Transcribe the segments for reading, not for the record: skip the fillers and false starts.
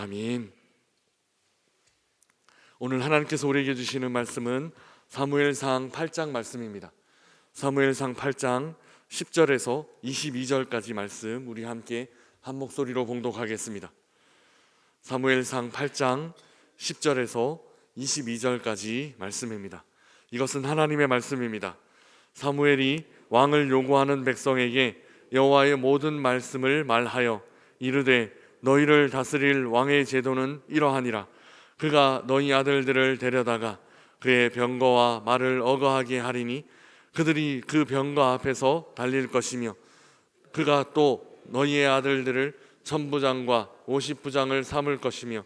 아멘. 오늘 하나님께서 우리에게 주시는 말씀은 사무엘상 8장 말씀입니다. 사무엘상 8장 10절에서 22절까지 말씀 우리 함께 한 목소리로 봉독하겠습니다. 사무엘상 8장 10절에서 22절까지 말씀입니다. 이것은 하나님의 말씀입니다. 사무엘이 왕을 요구하는 백성에게 여호와의 모든 말씀을 말하여 이르되 너희를 다스릴 왕의 제도는 이러하니라. 그가 너희 아들들을 데려다가 그의 병거와 말을 어거하게 하리니 그들이 그 병거 앞에서 달릴 것이며 그가 또 너희의 아들들을 천부장과 50부장을 삼을 것이며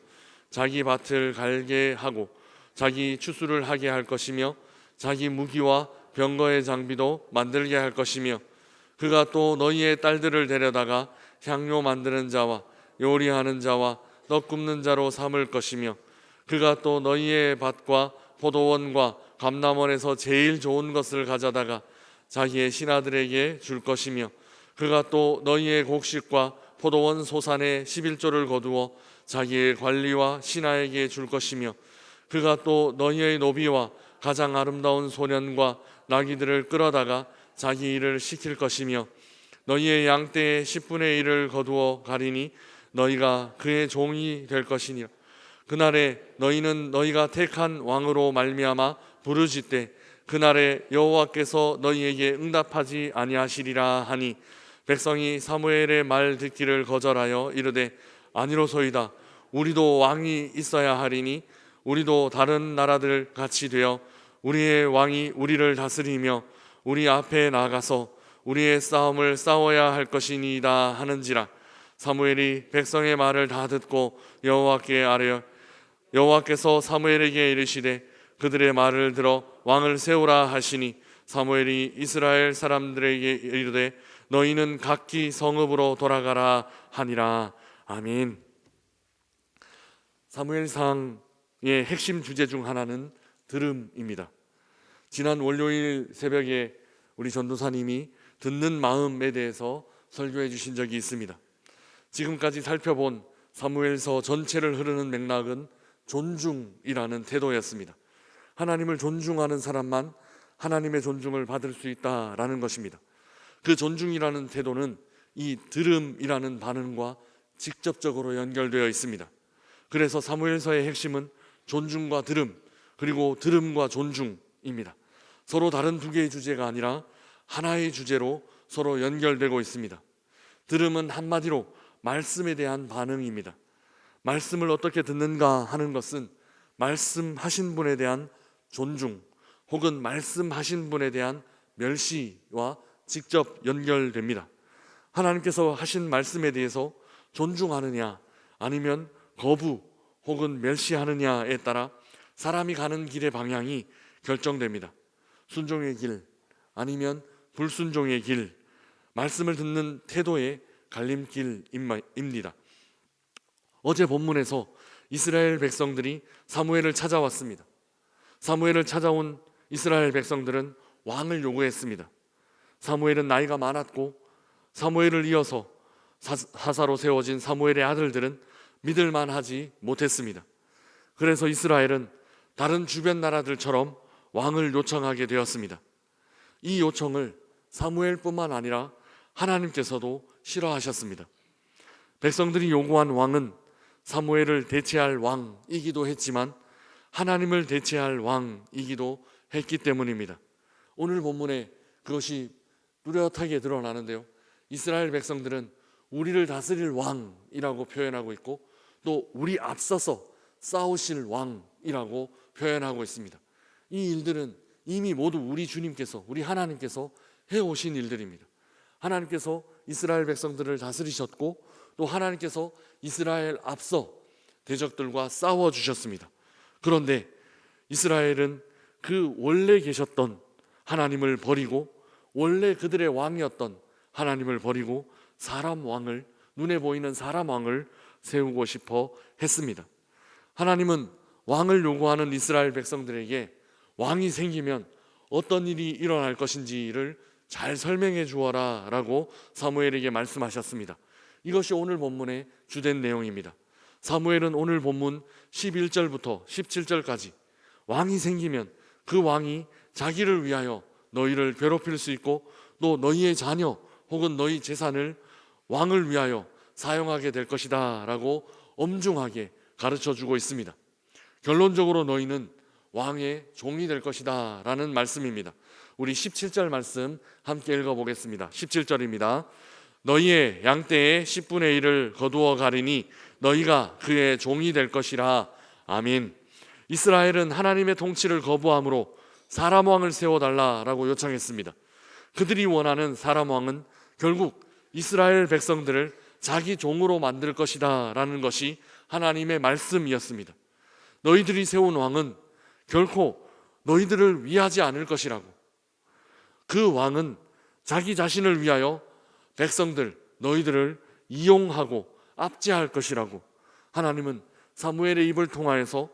자기 밭을 갈게 하고 자기 추수를 하게 할 것이며 자기 무기와 병거의 장비도 만들게 할 것이며 그가 또 너희의 딸들을 데려다가 향료 만드는 자와 요리하는 자와 떡 굽는 자로 삼을 것이며 그가 또 너희의 밭과 포도원과 감람원에서 제일 좋은 것을 가져다가 자기의 신하들에게 줄 것이며 그가 또 너희의 곡식과 포도원 소산의 11조를 거두어 자기의 관리와 신하에게 줄 것이며 그가 또 너희의 노비와 가장 아름다운 소년과 나귀들을 끌어다가 자기 일을 시킬 것이며 너희의 양떼의 10분의 1을 거두어 가리니 너희가 그의 종이 될 것이니라. 그날에 너희는 너희가 택한 왕으로 말미암아 부르짖되 그날에 여호와께서 너희에게 응답하지 아니하시리라 하니 백성이 사무엘의 말 듣기를 거절하여 이르되 아니로소이다. 우리도 왕이 있어야 하리니 우리도 다른 나라들 같이 되어 우리의 왕이 우리를 다스리며 우리 앞에 나가서 우리의 싸움을 싸워야 할 것이니이다 하는지라. 사무엘이 백성의 말을 다 듣고 여호와께 아뢰어 여호와께서 사무엘에게 이르시되 그들의 말을 들어 왕을 세우라 하시니 사무엘이 이스라엘 사람들에게 이르되 너희는 각기 성읍으로 돌아가라 하니라. 아멘. 사무엘상의 핵심 주제 중 하나는 들음입니다. 지난 월요일 새벽에 우리 전도사님이 듣는 마음에 대해서 설교해 주신 적이 있습니다. 지금까지 살펴본 사무엘서 전체를 흐르는 맥락은 존중이라는 태도였습니다. 하나님을 존중하는 사람만 하나님의 존중을 받을 수 있다라는 것입니다. 그 존중이라는 태도는 이 들음이라는 반응과 직접적으로 연결되어 있습니다. 그래서 사무엘서의 핵심은 존중과 들음, 그리고 들음과 존중입니다. 서로 다른 두 개의 주제가 아니라 하나의 주제로 서로 연결되고 있습니다. 들음은 한마디로 말씀에 대한 반응입니다. 말씀을 어떻게 듣는가 하는 것은 말씀하신 분에 대한 존중 혹은 말씀하신 분에 대한 멸시와 직접 연결됩니다. 하나님께서 하신 말씀에 대해서 존중하느냐 아니면 거부 혹은 멸시하느냐에 따라 사람이 가는 길의 방향이 결정됩니다. 순종의 길 아니면 불순종의 길, 말씀을 듣는 태도의 갈림길입니다. 어제 본문에서 이스라엘 백성들이 사무엘을 찾아왔습니다. 사무엘을 찾아온 이스라엘 백성들은 왕을 요구했습니다. 사무엘은 나이가 많았고 사무엘을 이어서 사사로 세워진 사무엘의 아들들은 믿을만하지 못했습니다. 그래서 이스라엘은 다른 주변 나라들처럼 왕을 요청하게 되었습니다. 이 요청을 사무엘뿐만 아니라 하나님께서도 싫어하셨습니다. 백성들이 요구한 왕은 사무엘을 대체할 왕이기도 했지만 하나님을 대체할 왕이기도 했기 때문입니다. 오늘 본문에 그것이 뚜렷하게 드러나는데요. 이스라엘 백성들은 우리를 다스릴 왕이라고 표현하고 있고 또 우리 앞서서 싸우실 왕이라고 표현하고 있습니다. 이 일들은 이미 모두 우리 주님께서, 우리 하나님께서 해오신 일들입니다. 하나님께서 이스라엘 백성들을 다스리셨고 또 하나님께서 이스라엘 앞서 대적들과 싸워주셨습니다. 그런데 이스라엘은 그 원래 계셨던 하나님을 버리고 원래 그들의 왕이었던 하나님을 버리고 사람 왕을, 눈에 보이는 사람 왕을 세우고 싶어 했습니다. 하나님은 왕을 요구하는 이스라엘 백성들에게 왕이 생기면 어떤 일이 일어날 것인지를 잘 설명해 주어라 라고 사무엘에게 말씀하셨습니다. 이것이 오늘 본문의 주된 내용입니다. 사무엘은 오늘 본문 11절부터 17절까지 왕이 생기면 그 왕이 자기를 위하여 너희를 괴롭힐 수 있고 또 너희의 자녀 혹은 너희 재산을 왕을 위하여 사용하게 될 것이다 라고 엄중하게 가르쳐 주고 있습니다. 결론적으로 너희는 왕의 종이 될 것이다 라는 말씀입니다. 우리 17절 말씀 함께 읽어보겠습니다. 17절입니다. 너희의 양떼의 10분의 1을 거두어 가리니 너희가 그의 종이 될 것이라. 아멘. 이스라엘은 하나님의 통치를 거부함으로 사람 왕을 세워달라라고 요청했습니다. 그들이 원하는 사람 왕은 결국 이스라엘 백성들을 자기 종으로 만들 것이다 라는 것이 하나님의 말씀이었습니다. 너희들이 세운 왕은 결코 너희들을 위하지 않을 것이라고, 그 왕은 자기 자신을 위하여 백성들, 너희들을 이용하고 압제할 것이라고 하나님은 사무엘의 입을 통하여서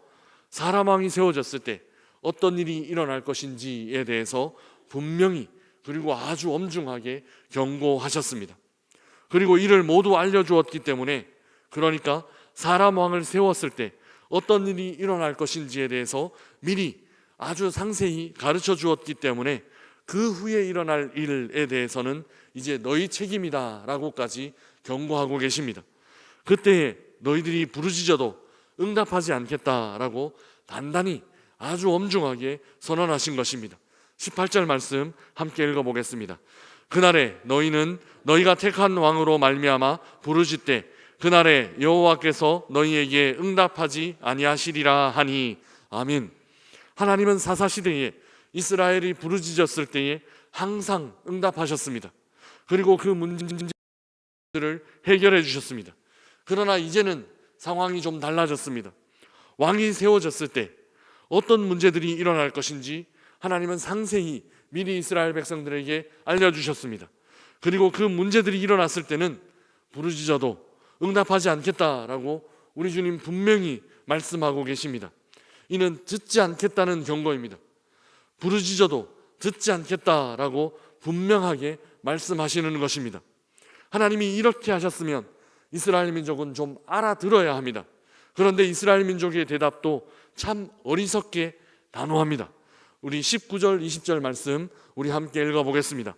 사람 왕이 세워졌을 때 어떤 일이 일어날 것인지에 대해서 분명히 그리고 아주 엄중하게 경고하셨습니다. 그리고 이를 모두 알려주었기 때문에, 그러니까 사람 왕을 세웠을 때 어떤 일이 일어날 것인지에 대해서 미리 아주 상세히 가르쳐 주었기 때문에 그 후에 일어날 일에 대해서는 이제 너희 책임이다 라고까지 경고하고 계십니다. 그때에 너희들이 부르짖어도 응답하지 않겠다라고 단단히 아주 엄중하게 선언하신 것입니다. 18절 말씀 함께 읽어보겠습니다. 그날에 너희는 너희가 택한 왕으로 말미암아 부르짖되 그날에 여호와께서 너희에게 응답하지 아니하시리라 하니. 아멘. 하나님은 사사시대에 이스라엘이 부르짖었을 때에 항상 응답하셨습니다. 그리고 그 문제들을 해결해 주셨습니다. 그러나 이제는 상황이 좀 달라졌습니다. 왕이 세워졌을 때 어떤 문제들이 일어날 것인지 하나님은 상세히 미리 이스라엘 백성들에게 알려주셨습니다. 그리고 그 문제들이 일어났을 때는 부르짖어도 응답하지 않겠다라고 우리 주님 분명히 말씀하고 계십니다. 이는 듣지 않겠다는 경고입니다. 부르짖어도 듣지 않겠다라고 분명하게 말씀하시는 것입니다. 하나님이 이렇게 하셨으면 이스라엘 민족은 좀 알아들어야 합니다. 그런데 이스라엘 민족의 대답도 참 어리석게 단호합니다. 우리 19절 20절 말씀 우리 함께 읽어보겠습니다.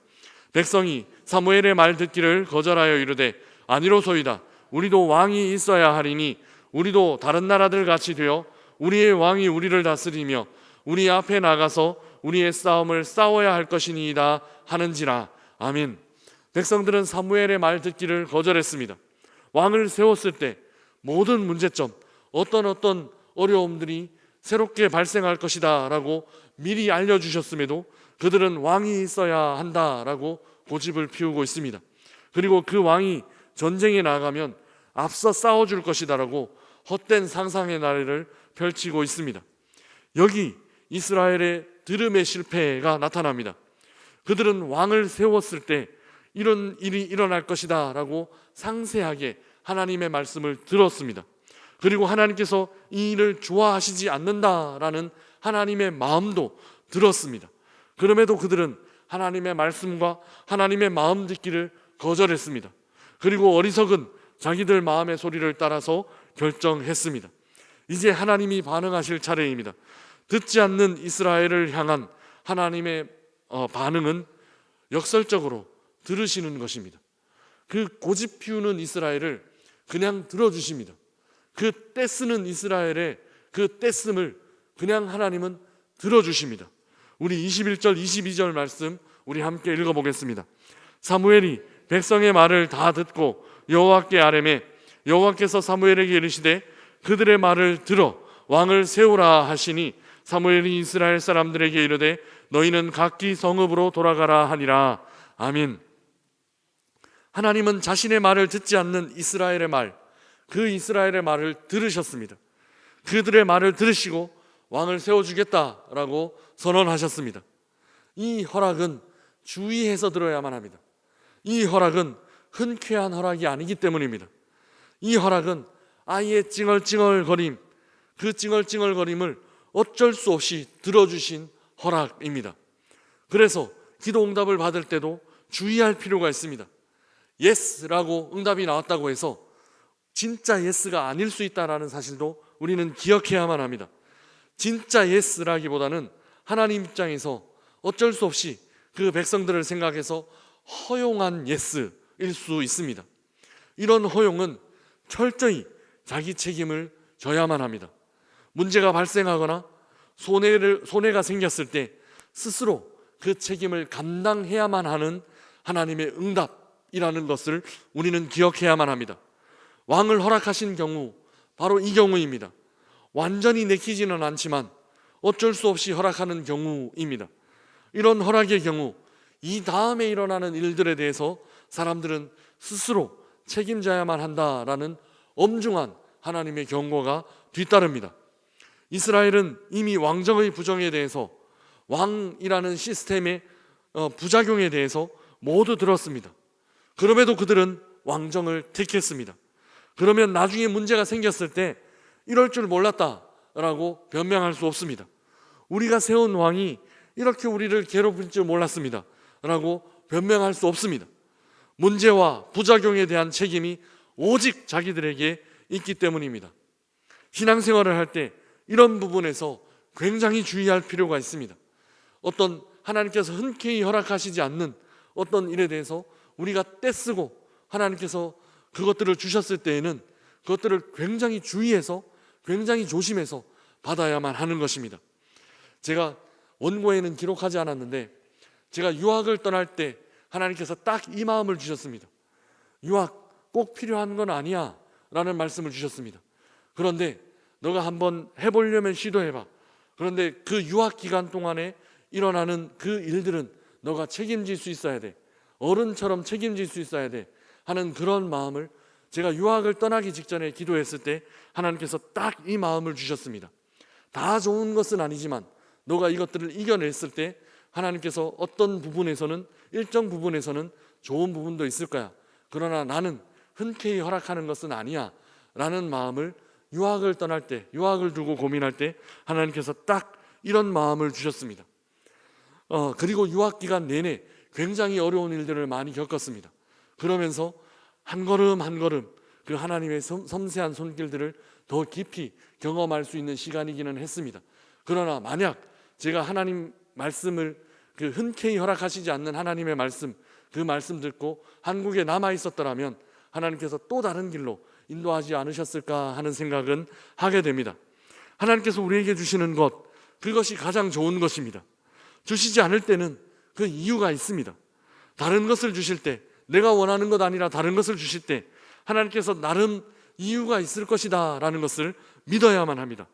백성이 사무엘의 말 듣기를 거절하여 이르되 아니로소이다. 우리도 왕이 있어야 하리니 우리도 다른 나라들 같이 되어 우리의 왕이 우리를 다스리며 우리 앞에 나가서 우리의 싸움을 싸워야 할 것이니이다 하는지라. 아멘. 백성들은 사무엘의 말 듣기를 거절했습니다. 왕을 세웠을 때 모든 문제점, 어떤 어려움들이 새롭게 발생할 것이다 라고 미리 알려주셨음에도 그들은 왕이 있어야 한다라고 고집을 피우고 있습니다. 그리고 그 왕이 전쟁에 나가면 앞서 싸워줄 것이다라고 헛된 상상의 나래를 펼치고 있습니다. 여기 이스라엘의 들음의 실패가 나타납니다. 그들은 왕을 세웠을 때 이런 일이 일어날 것이다 라고 상세하게 하나님의 말씀을 들었습니다. 그리고 하나님께서 이 일을 좋아하시지 않는다라는 하나님의 마음도 들었습니다. 그럼에도 그들은 하나님의 말씀과 하나님의 마음 듣기를 거절했습니다. 그리고 어리석은 자기들 마음의 소리를 따라서 결정했습니다. 이제 하나님이 반응하실 차례입니다. 듣지 않는 이스라엘을 향한 하나님의 반응은 역설적으로 들으시는 것입니다. 그 고집 피우는 이스라엘을 그냥 들어주십니다. 그 떼쓰는 이스라엘의 그 떼씀을 그냥 하나님은 들어주십니다. 우리 21절 22절 말씀 우리 함께 읽어보겠습니다. 사무엘이 백성의 말을 다 듣고 여호와께 아뢰매 여호와께서 사무엘에게 이르시되 그들의 말을 들어 왕을 세우라 하시니 사무엘이 이스라엘 사람들에게 이르되 너희는 각기 성읍으로 돌아가라 하니라. 아멘. 하나님은 자신의 말을 듣지 않는 이스라엘의 말, 그 이스라엘의 말을 들으셨습니다. 그들의 말을 들으시고 왕을 세워주겠다라고 선언하셨습니다. 이 허락은 주의해서 들어야만 합니다. 이 허락은 흔쾌한 허락이 아니기 때문입니다. 이 허락은 아이의 찡얼찡얼거림, 그 찡얼찡얼거림을 어쩔 수 없이 들어주신 허락입니다. 그래서 기도 응답을 받을 때도 주의할 필요가 있습니다. 예스라고 응답이 나왔다고 해서 진짜 예스가 아닐 수 있다라는 사실도 우리는 기억해야만 합니다. 진짜 예스라기보다는 하나님 입장에서 어쩔 수 없이 그 백성들을 생각해서 허용한 예스일 수 있습니다. 이런 허용은 철저히 자기 책임을 져야만 합니다. 문제가 발생하거나 손해가 생겼을 때 스스로 그 책임을 감당해야만 하는 하나님의 응답이라는 것을 우리는 기억해야만 합니다. 왕을 허락하신 경우 바로 이 경우입니다. 완전히 내키지는 않지만 어쩔 수 없이 허락하는 경우입니다. 이런 허락의 경우 이 다음에 일어나는 일들에 대해서 사람들은 스스로 책임져야만 한다라는 엄중한 하나님의 경고가 뒤따릅니다. 이스라엘은 이미 왕정의 부정에 대해서, 왕이라는 시스템의 부작용에 대해서 모두 들었습니다. 그럼에도 그들은 왕정을 택했습니다. 그러면 나중에 문제가 생겼을 때 이럴 줄 몰랐다라고 변명할 수 없습니다. 우리가 세운 왕이 이렇게 우리를 괴롭힐 줄 몰랐습니다 라고 변명할 수 없습니다. 문제와 부작용에 대한 책임이 오직 자기들에게 있기 때문입니다. 신앙생활을 할 때 이런 부분에서 굉장히 주의할 필요가 있습니다. 어떤 하나님께서 흔쾌히 허락하시지 않는 어떤 일에 대해서 우리가 떼쓰고 하나님께서 그것들을 주셨을 때에는 그것들을 굉장히 주의해서, 굉장히 조심해서 받아야만 하는 것입니다. 제가 원고에는 기록하지 않았는데 제가 유학을 떠날 때 하나님께서 딱 이 마음을 주셨습니다. 유학 꼭 필요한 건 아니야 라는 말씀을 주셨습니다. 그런데 너가 한번 해보려면 시도해봐. 그런데 그 유학 기간 동안에 일어나는 그 일들은 너가 책임질 수 있어야 돼. 어른처럼 책임질 수 있어야 돼 하는 그런 마음을 제가 유학을 떠나기 직전에 기도했을 때 하나님께서 딱 이 마음을 주셨습니다. 다 좋은 것은 아니지만 너가 이것들을 이겨냈을 때 하나님께서 어떤 부분에서는, 일정 부분에서는 좋은 부분도 있을 거야. 그러나 나는 흔쾌히 허락하는 것은 아니야 라는 마음을 유학을 떠날 때, 유학을 두고 고민할 때 하나님께서 딱 이런 마음을 주셨습니다. 그리고 유학 기간 내내 굉장히 어려운 일들을 많이 겪었습니다. 그러면서 한 걸음 한 걸음 그 하나님의 섬세한 손길들을 더 깊이 경험할 수 있는 시간이기는 했습니다. 그러나 만약 제가 하나님 말씀을 그 흔쾌히 허락하시지 않는 하나님의 말씀, 그 말씀 듣고 한국에 남아 있었더라면 하나님께서 또 다른 길로 인도하지 않으셨을까 하는 생각은 하게 됩니다. 하나님께서 우리에게 주시는 것, 그것이 가장 좋은 것입니다. 주시지 않을 때는 그 이유가 있습니다. 다른 것을 주실 때, 내가 원하는 것 아니라 다른 것을 주실 때 하나님께서 나름 이유가 있을 것이다 라는 것을 믿어야만 합니다.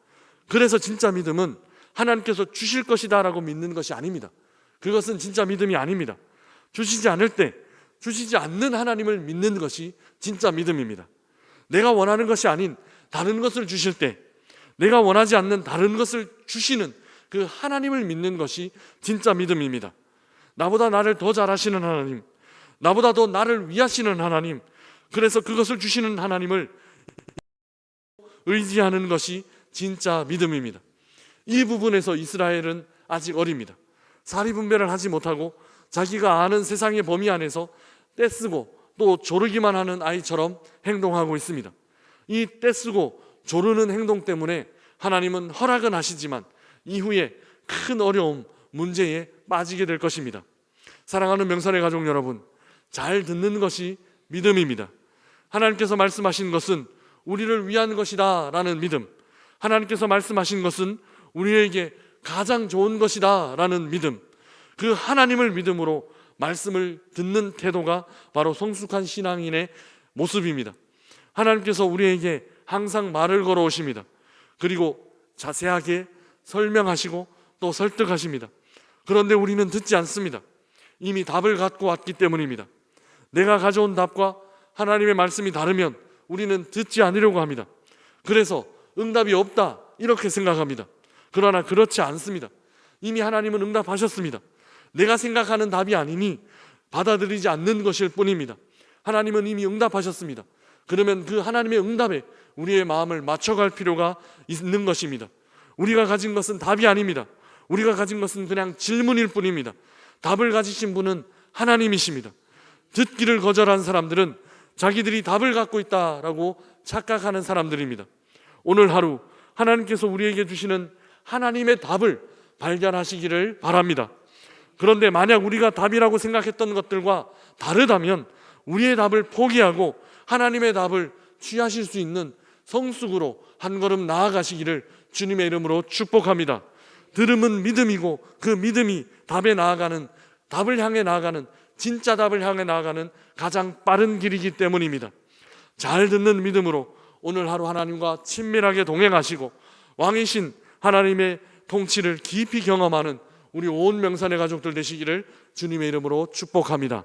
그래서 진짜 믿음은 하나님께서 주실 것이다 라고 믿는 것이 아닙니다. 그것은 진짜 믿음이 아닙니다. 주시지 않을 때, 주시지 않는 하나님을 믿는 것이 진짜 믿음입니다. 내가 원하는 것이 아닌 다른 것을 주실 때, 내가 원하지 않는 다른 것을 주시는 그 하나님을 믿는 것이 진짜 믿음입니다. 나보다 나를 더 잘하시는 하나님, 나보다 더 나를 위하시는 하나님, 그래서 그것을 주시는 하나님을 의지하는 것이 진짜 믿음입니다. 이 부분에서 이스라엘은 아직 어립니다. 사리분별을 하지 못하고 자기가 아는 세상의 범위 안에서 떼쓰고 또 조르기만 하는 아이처럼 행동하고 있습니다. 이 떼쓰고 조르는 행동 때문에 하나님은 허락은 하시지만 이후에 큰 어려움, 문제에 빠지게 될 것입니다. 사랑하는 명산의 가족 여러분, 잘 듣는 것이 믿음입니다. 하나님께서 말씀하신 것은 우리를 위한 것이다 라는 믿음, 하나님께서 말씀하신 것은 우리에게 가장 좋은 것이다 라는 믿음, 그 하나님을 믿음으로 말씀을 듣는 태도가 바로 성숙한 신앙인의 모습입니다. 하나님께서 우리에게 항상 말을 걸어오십니다. 그리고 자세하게 설명하시고 또 설득하십니다. 그런데 우리는 듣지 않습니다. 이미 답을 갖고 왔기 때문입니다. 내가 가져온 답과 하나님의 말씀이 다르면 우리는 듣지 않으려고 합니다. 그래서 응답이 없다 이렇게 생각합니다. 그러나 그렇지 않습니다. 이미 하나님은 응답하셨습니다. 내가 생각하는 답이 아니니 받아들이지 않는 것일 뿐입니다. 하나님은 이미 응답하셨습니다. 그러면 그 하나님의 응답에 우리의 마음을 맞춰갈 필요가 있는 것입니다. 우리가 가진 것은 답이 아닙니다. 우리가 가진 것은 그냥 질문일 뿐입니다. 답을 가지신 분은 하나님이십니다. 듣기를 거절한 사람들은 자기들이 답을 갖고 있다라고 착각하는 사람들입니다. 오늘 하루 하나님께서 우리에게 주시는 하나님의 답을 발견하시기를 바랍니다. 그런데 만약 우리가 답이라고 생각했던 것들과 다르다면 우리의 답을 포기하고 하나님의 답을 취하실 수 있는 성숙으로 한 걸음 나아가시기를 주님의 이름으로 축복합니다. 들음은 믿음이고 그 믿음이 답을 향해 나아가는 진짜 답을 향해 나아가는 가장 빠른 길이기 때문입니다. 잘 듣는 믿음으로 오늘 하루 하나님과 친밀하게 동행하시고 왕이신 하나님의 통치를 깊이 경험하는 우리 온 명산의 가족들 되시기를 주님의 이름으로 축복합니다.